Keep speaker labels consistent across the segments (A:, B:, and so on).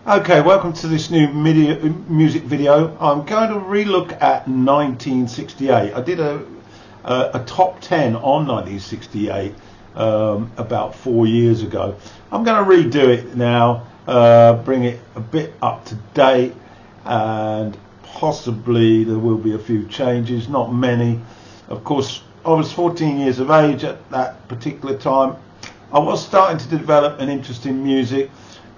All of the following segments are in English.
A: Okay, welcome to this new music video. I'm going to relook at 1968. I did a top 10 on 1968 about 4 years ago. I'm going to redo it now, bring it a bit up to date, and possibly there will be a few changes, not many. Of course, I was 14 years of age at that particular time. I was starting to develop an interest in music,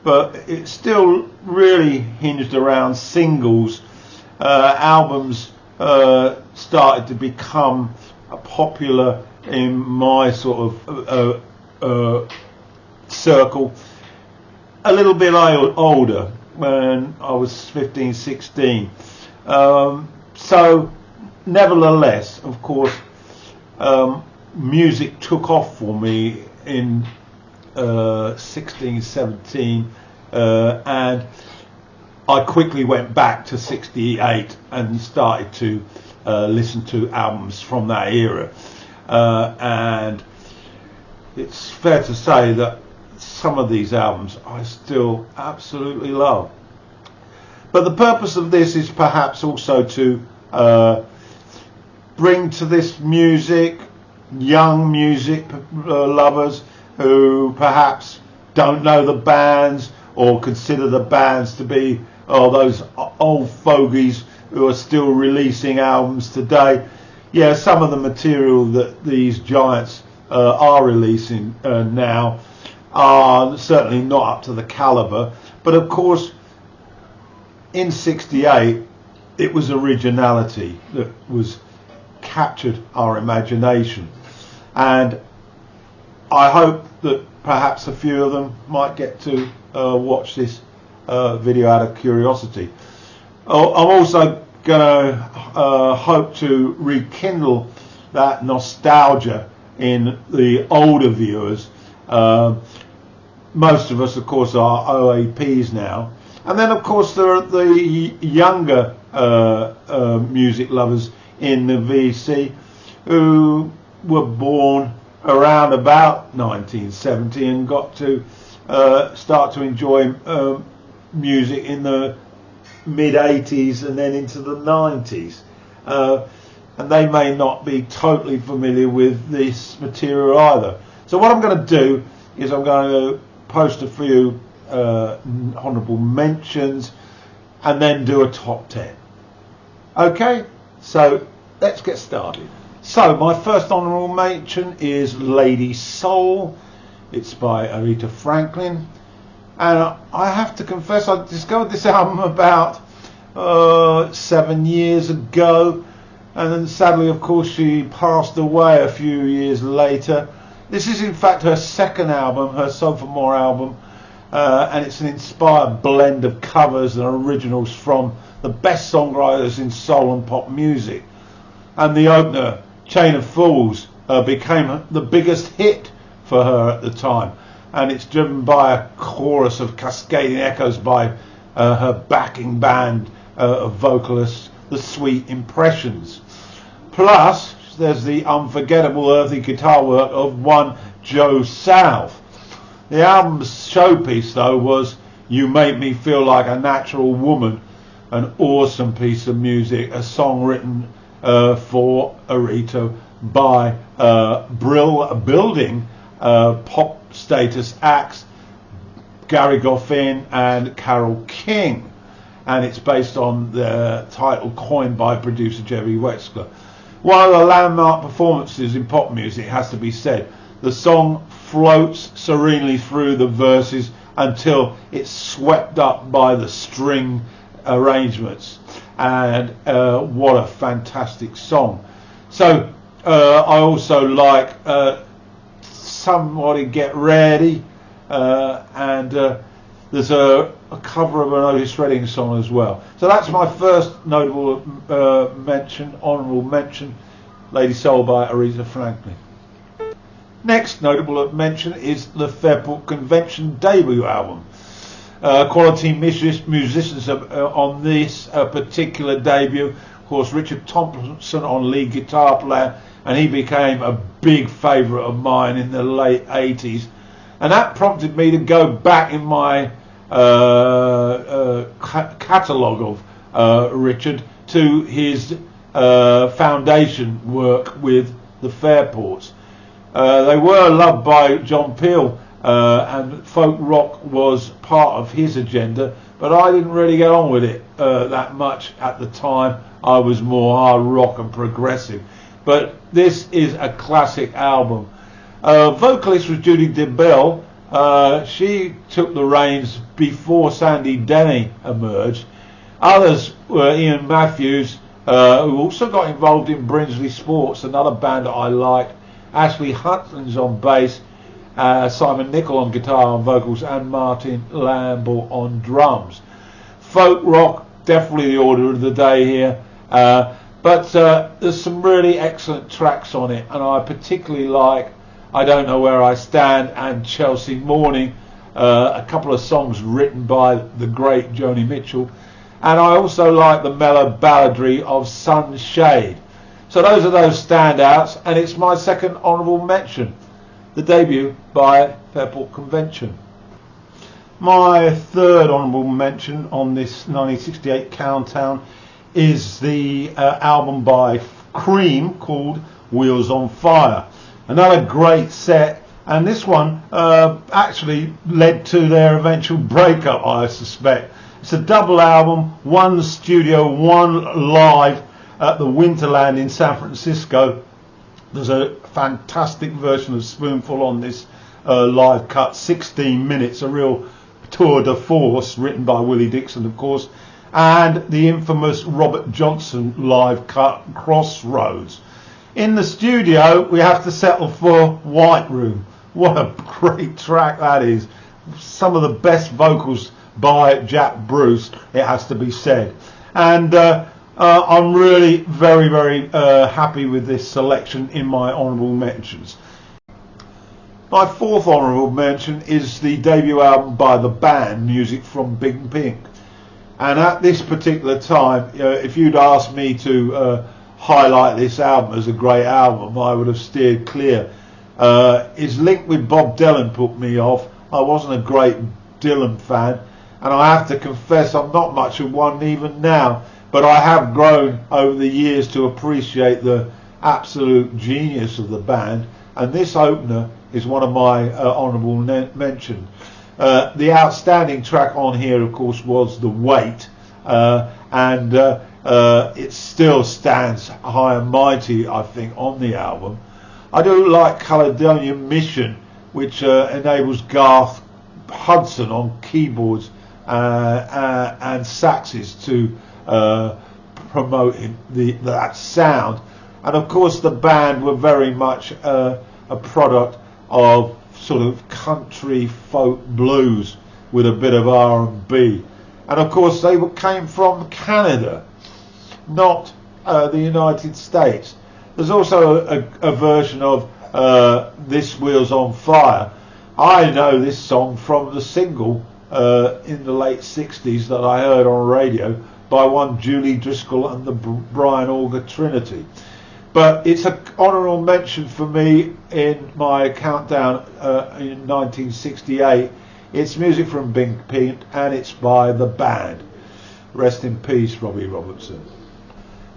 A: but it's still really hinged around singles. Albums started to become popular in my sort of circle a little bit older, when I was 15, 16. So nevertheless, of course, music took off for me in 16, 17, and I quickly went back to 68 and started to listen to albums from that era, and it's fair to say that some of these albums I still absolutely love. But the purpose of this is perhaps also to bring to this music young music lovers who perhaps don't know the bands or consider the bands to be those old fogies who are still releasing albums today. Yeah, some of the material that these giants are releasing now are certainly not up to the caliber, but of course in 68 it was originality that was captured our imagination, and I hope that perhaps a few of them might get to watch this video out of curiosity. I'm also going to hope to rekindle that nostalgia in the older viewers. Most of us, of course, are OAPs now. And then, of course, there are the younger music lovers in the VC who were born around about 1970 and got to start to enjoy music in the mid-80s and then into the 90s. And they may not be totally familiar with this material either. So what I'm going to do is I'm going to post a few honourable mentions and then do a top 10. Okay, so let's get started. So my first honourable mention is Lady Soul. It's by Aretha Franklin, and I have to confess I discovered this album about 7 years ago, and then sadly, of course, she passed away a few years later. This is in fact her second album, her Sophomore album, and it's an inspired blend of covers and originals from the best songwriters in soul and pop music. And the opener, Chain of Fools, became the biggest hit for her at the time, and it's driven by a chorus of cascading echoes by her backing band of vocalists, the Sweet Impressions. Plus there's the unforgettable earthy guitar work of one Joe South. The album's showpiece though was You Make Me Feel Like a Natural Woman, an awesome piece of music, a song written for Aretha by building pop status acts Gary Goffin and Carole King, and it's based on the title coined by producer Jerry Wexler. One of the landmark performances in pop music, has to be said. The song floats serenely through the verses until it's swept up by the string arrangements, and what a fantastic song. So I also like Somebody Get Ready, and there's a cover of an Otis Redding song as well. So that's my first notable honourable mention, Lady Soul by Aretha Franklin. Next notable mention is the Fairport Convention debut album. Quality musicians on this particular debut. Of course, Richard Thompson on lead guitar player, and he became a big favourite of mine in the late 80s. And that prompted me to go back in my catalogue of Richard to his foundation work with the Fairports. They were loved by John Peel, and folk rock was part of his agenda, but I didn't really get on with it that much at the time. I was more hard rock and progressive. But this is a classic album. Vocalist was Judy DeBell. She took the reins before Sandy Denny emerged. Others were Ian Matthews, who also got involved in Brinsley Sports, another band that I liked. Ashley Hutton's on bass, Simon Nicol on guitar and vocals, and Martin Lamble on drums. Folk rock, definitely the order of the day here, but there's some really excellent tracks on it, and I particularly like I Don't Know Where I Stand and Chelsea Morning, a couple of songs written by the great Joni Mitchell, and I also like the mellow balladry of Sunshade. So those are those standouts, and it's my second honourable mention, the debut by Fairport Convention. My third honourable mention on this 1968 countdown is the album by Cream called Wheels on Fire. Another great set, and this one actually led to their eventual breakup, I suspect. It's a double album, one studio, one live at the Winterland in San Francisco. There's a fantastic version of Spoonful on this live cut, 16 minutes, a real tour de force, written by Willie Dixon, of course, and the infamous Robert Johnson live cut, Crossroads. In the studio, we have to settle for White Room. What a great track that is. Some of the best vocals by Jack Bruce, it has to be said. And I'm really very, very happy with this selection in my honourable mentions. My fourth honourable mention is the debut album by the band, Music from Big Pink. And at this particular time, if you'd asked me to highlight this album as a great album, I would have steered clear. His link with Bob Dylan put me off. I wasn't a great Dylan fan, and I have to confess I'm not much of one even now, but I have grown over the years to appreciate the absolute genius of the band, and this opener is one of my honourable mentions. The outstanding track on here, of course, was The Weight, and it still stands high and mighty, I think, on the album. I do like Caledonia Mission, which enables Garth Hudson on keyboards and saxes to promote that sound. And of course the band were very much a product of sort of country folk blues with a bit of R&B. And of course they came from Canada, not the United States. There's also a version of This Wheels on Fire. I know this song from the single in the late 60s that I heard on radio by one Julie Driscoll and the Brian Auger Trinity. But it's an honourable mention for me in my countdown in 1968. It's Music from Big Pink, and it's by the band. Rest in peace, Robbie Robertson.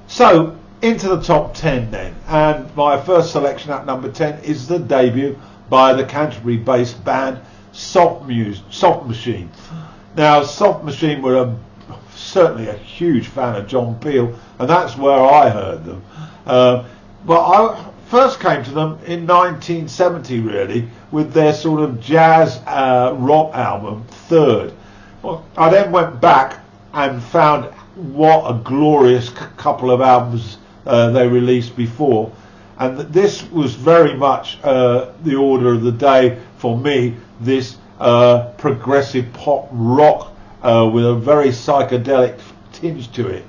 A: So, into the top 10 then, and my first selection at number 10 is the debut by the Canterbury-based band Soft Machine. Now, Soft Machine were certainly a huge fan of John Peel, and that's where I heard them. But I first came to them in 1970, really, with their sort of jazz rock album, Third. Well, I then went back and found what a glorious couple of albums they released before, and this was very much the order of the day for me, this progressive pop rock with a very psychedelic tinge to it.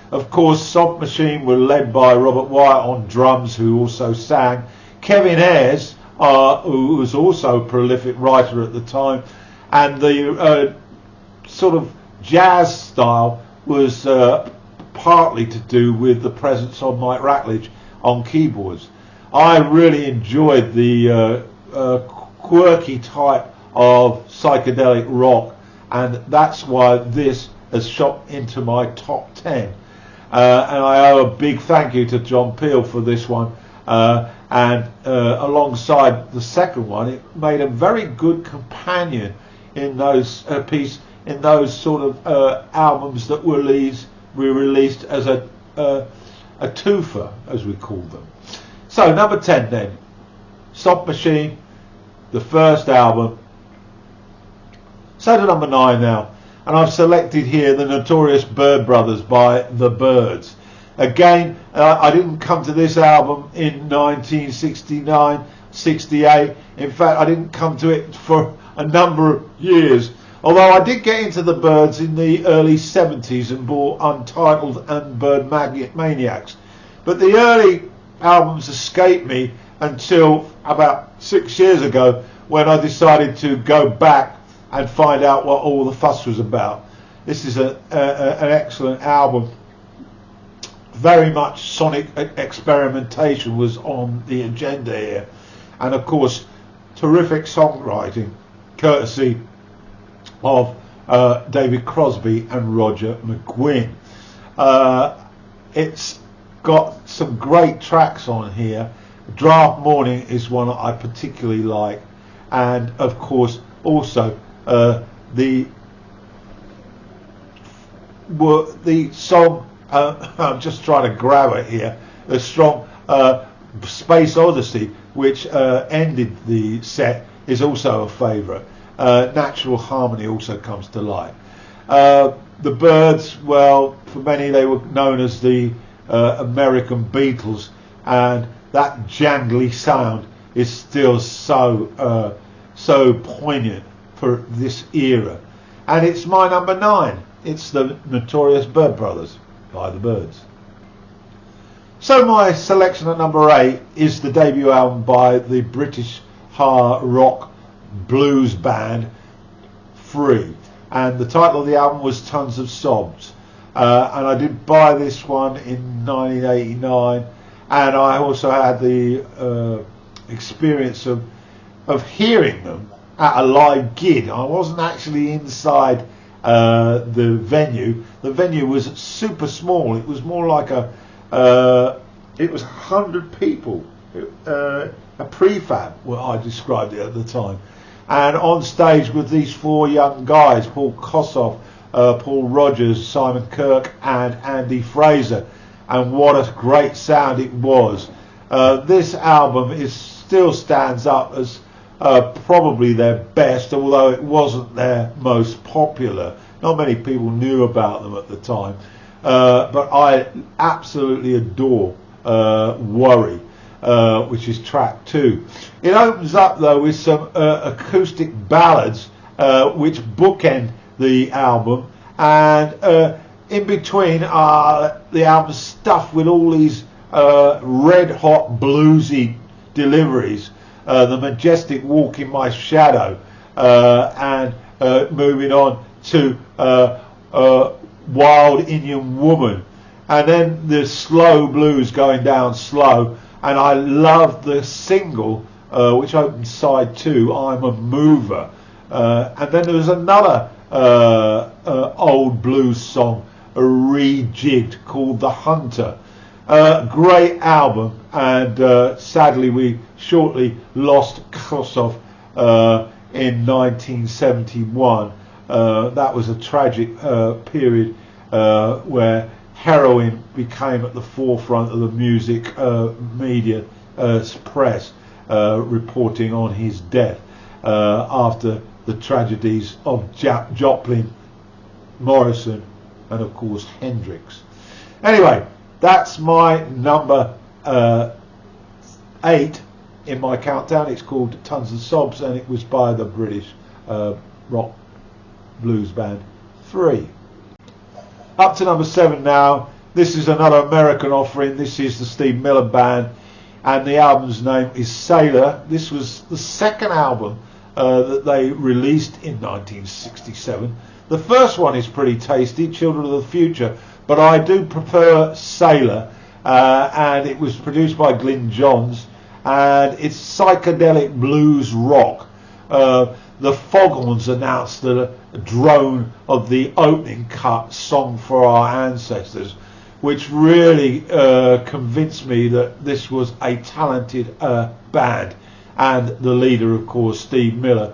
A: Of course, Soft Machine were led by Robert Wyatt on drums, who also sang. Kevin Ayres, who was also a prolific writer at the time, and the sort of jazz style was partly to do with the presence of Mike Ratledge on keyboards. I really enjoyed the quirky type of psychedelic rock, and that's why this has shot into my top 10. And I owe a big thank you to John Peel for this one. And alongside the second one, it made a very good companion in those in those sort of albums that were released as a twofer, as we call them. So number 10 then, Soft Machine, the first album. So to number 9 now, and I've selected here the Notorious Bird Brothers by The Byrds. Again, I didn't come to this album in 1969, 68. In fact, I didn't come to it for a number of years. Although I did get into the Byrds in the early 70s and bought Untitled and Bird Maniacs. But the early albums escaped me until about 6 years ago, when I decided to go back and find out what all the fuss was about. This is an excellent album. Very much sonic experimentation was on the agenda here, and of course terrific songwriting courtesy of David Crosby and Roger McGuinn. It's got some great tracks on here. Draft Morning is one I particularly like, and of course also the song, I'm just trying to grab it here, the strong Space Odyssey, which ended the set, is also a favourite. Natural Harmony also comes to light. The Byrds, well, for many they were known as the American Beatles, and that jangly sound is still so poignant for this era. And it's my number 9. It's the Notorious Bird Brothers by The Byrds. So my selection at number 8 is the debut album by the British hard rock blues band Free, and the title of the album was Tons of Sobs. And I did buy this one in 1989, and I also had the experience of hearing them at a live gig. I wasn't actually inside the venue. The venue was super small. It was more like it was 100 people, a prefab, what I described it at the time. And on stage with these 4 young guys, Paul Kossoff, Paul Rogers, Simon Kirk and Andy Fraser. And what a great sound it was. This album still stands up as probably their best, although it wasn't their most popular. Not many people knew about them at the time. But I absolutely adore Worry, which is track 2. It opens up though with some acoustic ballads which bookend the album, and in between are the album stuffed with all these red hot bluesy deliveries. The Majestic Walk in My Shadow, and moving on to Wild Indian Woman, and then the slow blues going down slow. And I love the single which opens side 2, I'm a Mover. And then there was another old blues song rejigged called The Hunter. Great album, and sadly we shortly lost Kossoff in 1971. That was a tragic period where heroin became at the forefront of the music media press, reporting on his death after the tragedies of Joplin, Morrison and of course Hendrix. Anyway, that's my number 8 in my countdown. It's called Tons of Sobs, and it was by the British rock blues band Free. Up to number 7 now. This is another American offering. This is the Steve Miller Band, and the album's name is Sailor. This was the second album that they released in 1967. The first one is pretty tasty, Children of the Future, but I do prefer Sailor, and it was produced by Glyn Johns, and it's psychedelic blues rock. the Foghorns announced the drone of the opening cut, Song for Our Ancestors, which really convinced me that this was a talented band, and the leader, of course, Steve Miller,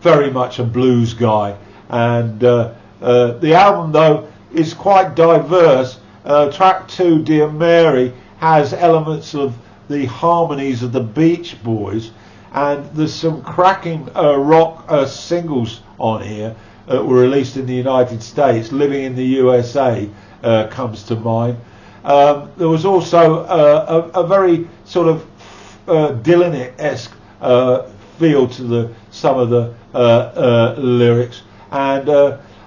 A: very much a blues guy. And the album, though, is quite diverse. Track 2, Dear Mary, has elements of the harmonies of the Beach Boys, and there's some cracking rock singles on here that were released in the United States. Living in the USA comes to mind. There was also a very sort of Dylan-esque feel to some of the lyrics, and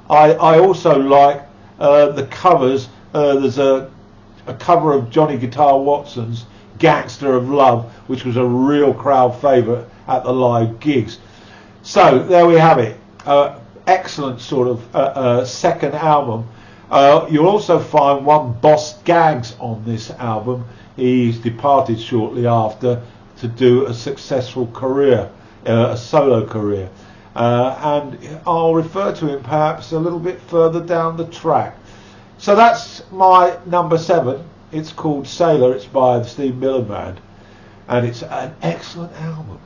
A: I also like the covers. There's a cover of Johnny Guitar Watson's Gangster of Love, which was a real crowd favourite at the live gigs. So there we have it. Excellent sort of second album. You'll also find one Boss Gags on this album. He's departed shortly after to do a successful career, a solo career. And I'll refer to him perhaps a little bit further down the track. So that's my number 7. It's called Sailor. It's by the Steve Miller Band, and it's an excellent album.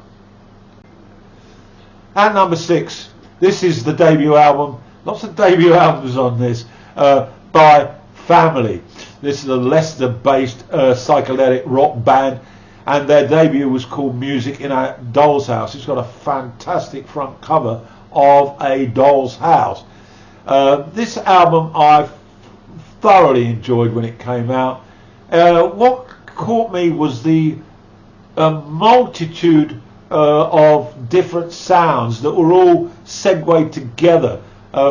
A: At number 6, this is the debut album. Lots of debut albums on this, by Family. This is a Leicester-based psychedelic rock band, and their debut was called Music in a Doll's House. It's got a fantastic front cover of a doll's house. This album I thoroughly enjoyed when it came out. What caught me was the multitude of different sounds that were all segued together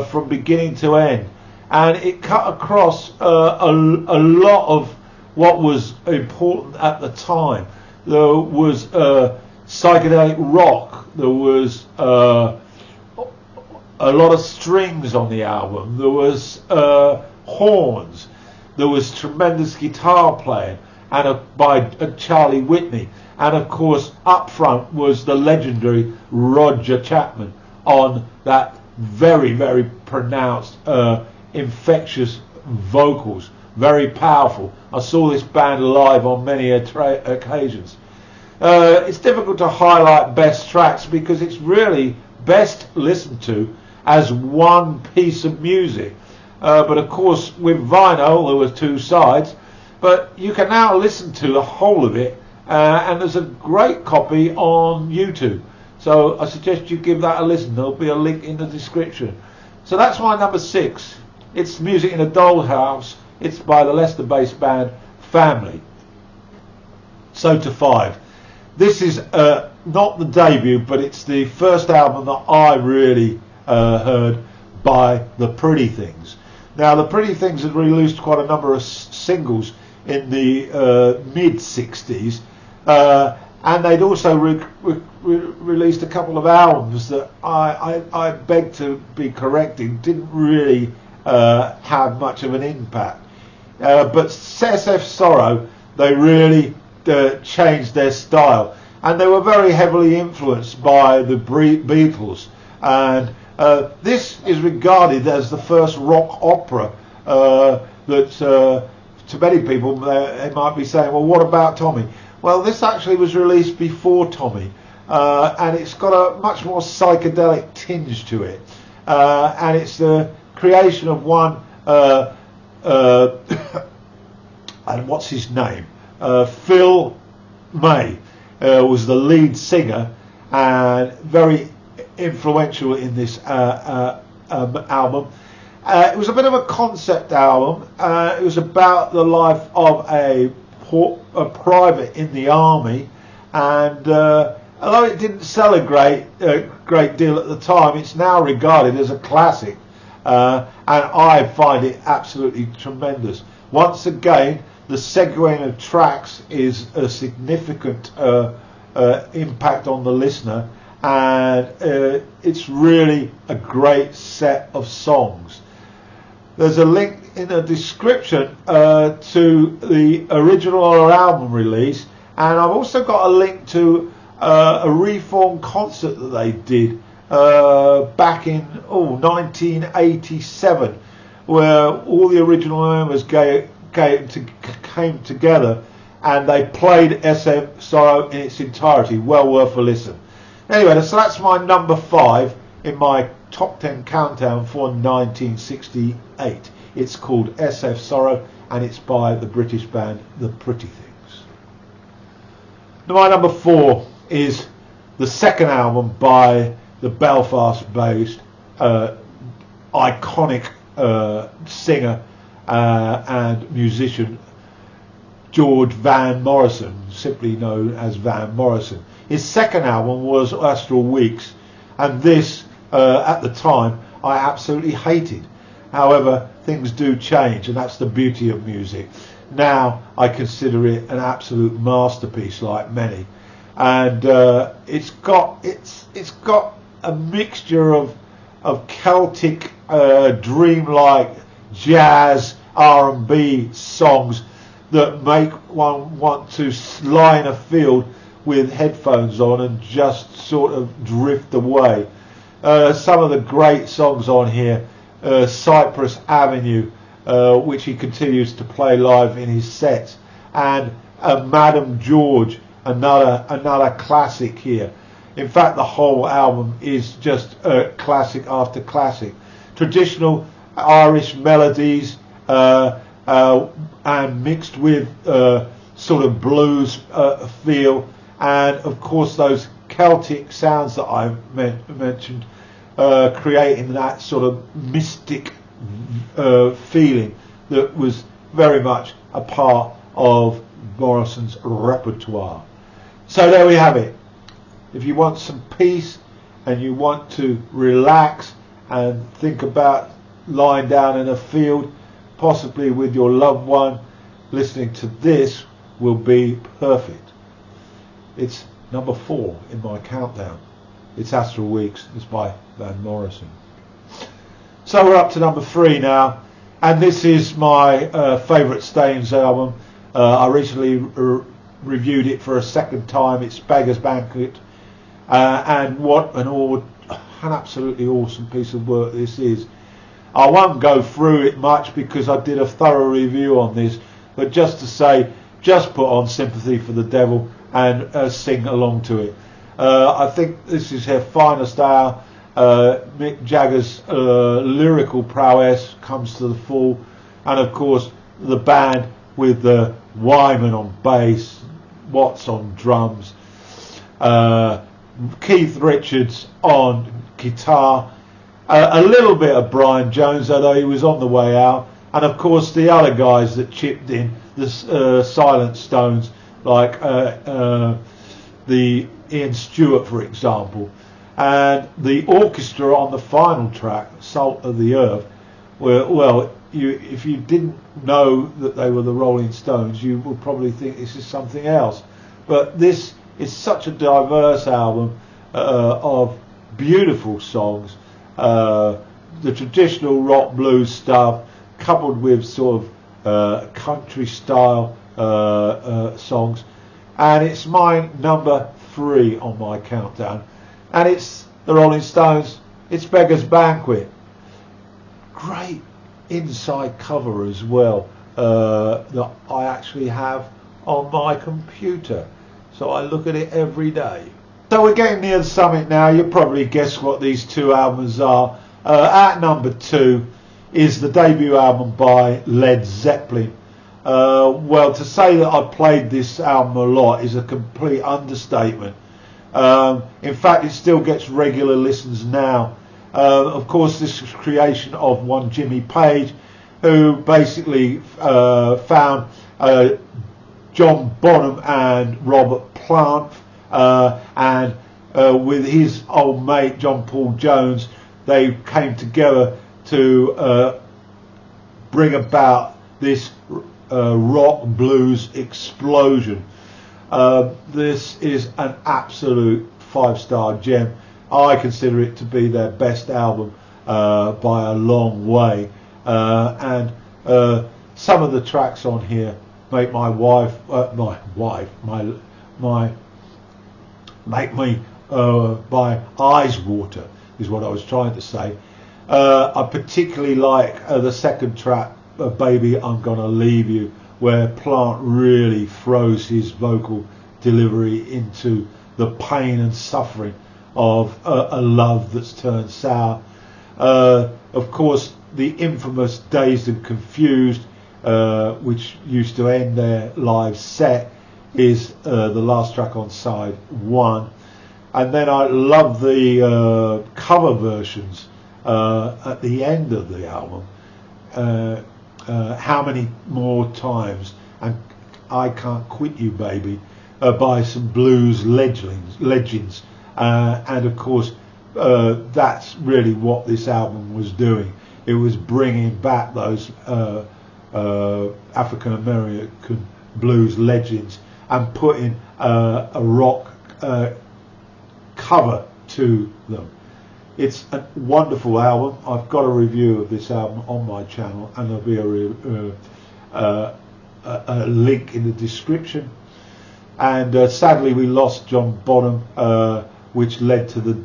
A: from beginning to end, and it cut across a lot of what was important at the time. There was psychedelic rock, there was a lot of strings on the album, there was horns, there was tremendous guitar playing and by Charlie Whitney, and of course up front was the legendary Roger Chapman on that very, very pronounced infectious vocals, very powerful. I saw this band live on many occasions. It's difficult to highlight best tracks because it's really best listened to as one piece of music. But of course with vinyl there were 2 sides, but you can now listen to the whole of it, and there's a great copy on YouTube, so I suggest you give that a listen. There'll be a link in the description. So that's my number 6. It's Music in a Dollhouse. It's by the Leicester-based band Family. So to 5. This is not the debut, but it's the first album that I really heard by the Pretty Things. Now, the Pretty Things had released quite a number of singles in the mid-60s, and they'd also released a couple of albums that I beg to be corrected, didn't really have much of an impact. But SF Sorrow, they really changed their style, and they were very heavily influenced by the Beatles, and this is regarded as the first rock opera that to many people they might be saying, well, what about Tommy? Well, this actually was released before Tommy, and it's got a much more psychedelic tinge to it, and it's the creation of one and what's his name? Phil May was the lead singer and very influential in this album. It was a bit of a concept album. It was about the life of a private in the army, and although it didn't sell a great deal at the time, it's now regarded as a classic, and I find it absolutely tremendous. Once again, the segueing of tracks is a significant impact on the listener, and it's really a great set of songs. There's a link in the description to the original album release, and I've also got a link to a reform concert that they did back in 1987, where all the original members came together and they played SF Sorrow in its entirety. Well worth a listen. Anyway, so that's my number 5 in my top 10 countdown for 1968. It's called SF Sorrow and it's by the British band The Pretty Things. Now my number 4 is the second album by the Belfast-based iconic singer and musician George Van Morrison, simply known as Van Morrison. His second album was Astral Weeks, and this at the time I absolutely hated. However, things do change, and that's the beauty of music. Now I consider it an absolute masterpiece, like many, and it's got a mixture of Celtic, dreamlike jazz, R&B songs that make one want to lie in a field with headphones on and just sort of drift away. Some of the great songs on here, Cypress Avenue, which he continues to play live in his sets, and Madam George, another classic here. In fact, the whole album is just classic after classic. Traditional Irish melodies and mixed with sort of blues feel, and of course those Celtic sounds that I mentioned, creating that sort of mystic feeling that was very much a part of Morrison's repertoire. So there we have it. If you want some peace and you want to relax and think about lying down in a field, possibly with your loved one, listening to this will be perfect. It's number 4 in my countdown. It's Astral Weeks. It's by Van Morrison. So we're up to number 3 now, and this is my favourite Stains album. I recently reviewed it for a second time. It's Beggar's Banquet, and what an absolutely awesome piece of work this is. I won't go through it much because I did a thorough review on this, but just to say, just put on Sympathy for the Devil and sing along to it. I think this is her finest hour. Mick Jagger's lyrical prowess comes to the full, and of course the band with the Wyman on bass, Watts on drums, Keith Richards on guitar, a little bit of Brian Jones, although he was on the way out, and of course the other guys that chipped in, the Silent Stones, like the Ian Stewart, for example, and the orchestra on the final track, Salt of the Earth, where, well, if you didn't know that they were the Rolling Stones, you would probably think this is something else. But this is such a diverse album of beautiful songs, the traditional rock blues stuff coupled with sort of country style songs, and it's my number 3 on my countdown, and it's the Rolling Stones. It's Beggar's Banquet. Great inside cover as well, that I actually have on my computer, so I look at it every day. So we're getting near the summit now. You'll probably guess what these 2 albums are. At number 2 is the debut album by Led Zeppelin. Well, to say that I've played this album a lot is a complete understatement. In fact, it still gets regular listens now. Of course, this is creation of one Jimmy Page, who basically found John Bonham and Robert Plant, and with his old mate John Paul Jones, they came together to bring about this rock blues explosion. This is an absolute 5-star gem. I consider it to be their best album by a long way, and some of the tracks on here make my make me my eyes water, is what I was trying to say. I particularly like the second track, Baby I'm Gonna Leave You, where Plant really throws his vocal delivery into the pain and suffering of a love that's turned sour. Of course, the infamous Dazed and Confused, which used to end their live set, is the last track on side 1. And then I love the cover versions at the end of the album. How Many More Times and I Can't Quit You Baby, by some blues legends. And of course, that's really what this album was doing. It was bringing back those African American blues legends and putting a rock cover to them. It's a wonderful album. I've got a review of this album on my channel, and there'll be a link in the description. And sadly we lost John Bonham, which led to the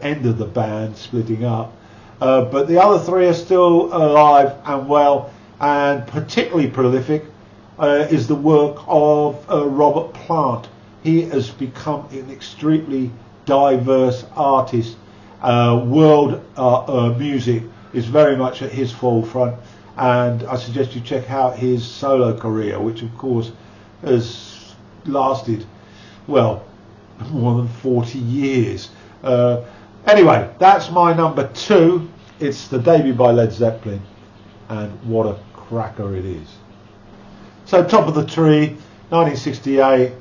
A: end of the band splitting up. But the other three are still alive and well, and particularly prolific is the work of Robert Plant. He has become an extremely diverse artist. World music is very much at his forefront, and I suggest you check out his solo career, which of course has lasted, well, more than 40 years. Anyway, that's my number 2. It's the debut by Led Zeppelin, and what a cracker it is. So top of the tree, 1968,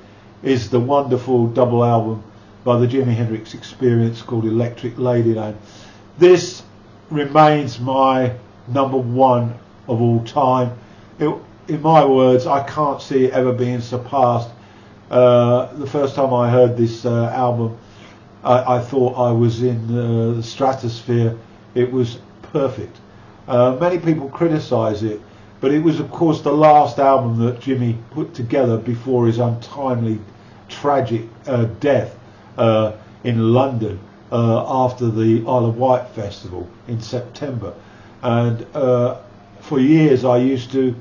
A: is the wonderful double album by the Jimi Hendrix Experience called Electric Ladyland. This remains my number 1 of all time. In my words, I can't see it ever being surpassed. The first time I heard this album, I thought I was in the stratosphere. It was perfect. Many people criticise it, but it was of course the last album that Jimmy put together before his untimely, tragic death in London after the Isle of Wight festival in September. And for years I used to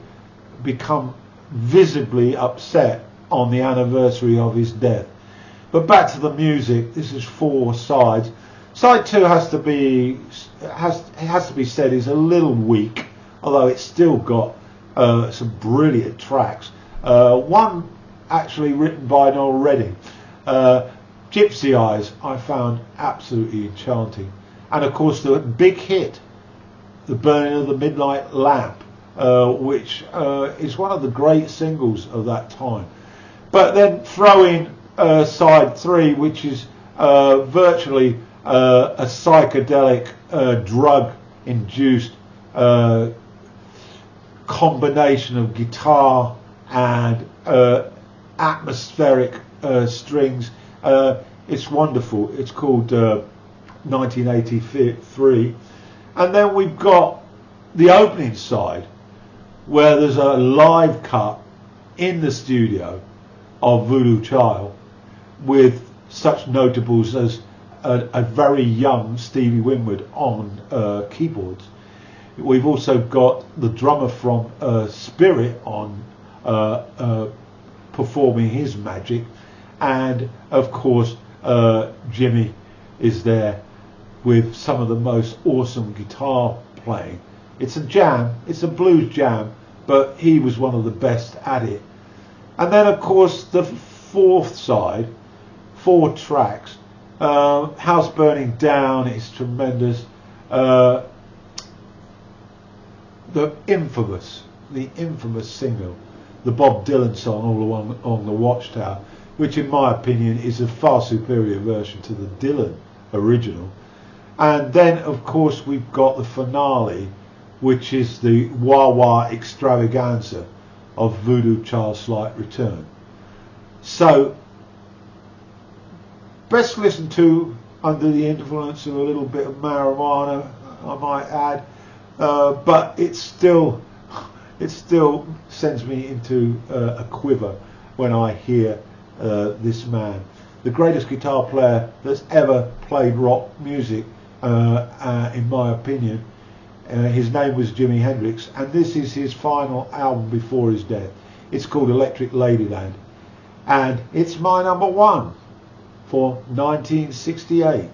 A: become visibly upset on the anniversary of his death. But back to the music. This is 4 sides. Side 2 has to be said is a little weak, although it's still got some brilliant tracks. One actually written by Noel Redding, Gypsy Eyes, I found absolutely enchanting, and of course the big hit, The Burning of the Midnight Lamp, which is one of the great singles of that time. But then throw in side 3, which is virtually a psychedelic, drug-induced combination of guitar and atmospheric strings. It's wonderful. It's called 1983. And then we've got the opening side, where there's a live cut in the studio of Voodoo Child with such notables as a very young Stevie Winwood on keyboards. We've also got the drummer from Spirit on performing his magic, and of course Jimmy is there with some of the most awesome guitar playing. It's a jam, it's a blues jam, but he was one of the best at it. And then of course the 4th side, 4 tracks. House Burning Down is tremendous. The infamous single, the Bob Dylan song All Along on the Watchtower, which in my opinion is a far superior version to the Dylan original. And then of course we've got the finale, which is the wah wah extravaganza of Voodoo Child's Slight Return. So best listened to under the influence of a little bit of marijuana, I might add, but it still sends me into a quiver when I hear this man. the greatest guitar player that's ever played rock music, in my opinion. His name was Jimi Hendrix, and this is his final album before his death. It's called Electric Ladyland, and it's my number one for 1968.